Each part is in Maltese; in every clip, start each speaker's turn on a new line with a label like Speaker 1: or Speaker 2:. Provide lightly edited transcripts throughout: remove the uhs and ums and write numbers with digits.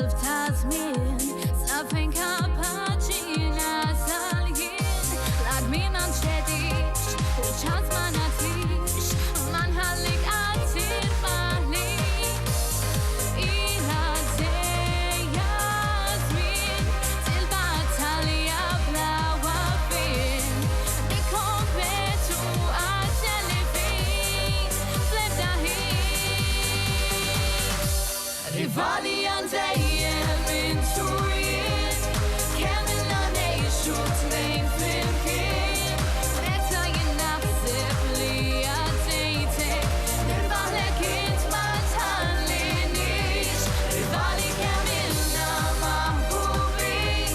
Speaker 1: silf ta' żmien sa fejn kapaċina sal-jien l-admin ma nċedix u ċans ma nagħtix ma nħallik qatt tirbaħlix ilha żejja żmien til-battalja bla waqfien nikkompetu għax-ġellifin fl-ebda ħin rivali għandejjem intu jien kemm ilna ngħixu tnejn flimkien meta jien naħseb li għaddejtek nirbaħlek int ma tħallinix rivali kemm ilna maħbubin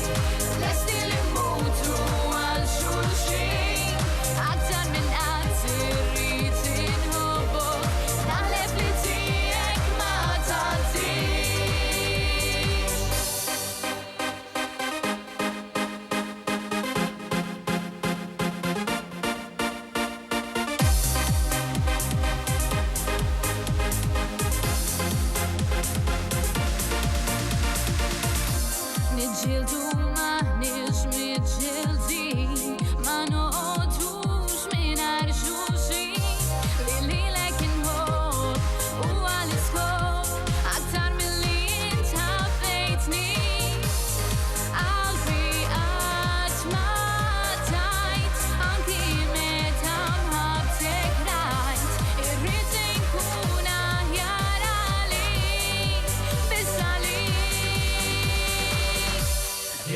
Speaker 1: lesti li nmutu għal xulxin aktar minn qatt irrid inħobbok naħlef li tiegħek ma tgħaddix. Niġġieldu maħniex miġġieldi ma noqgħodux mingħajr xulxin li lilek inħobb huwa l-iskop aktar milli int ħabbejtni qalbi qatt ma tajt anki meta mħabbtek rajt irrid inkun aħjar għalik biss għalik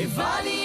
Speaker 1: rivali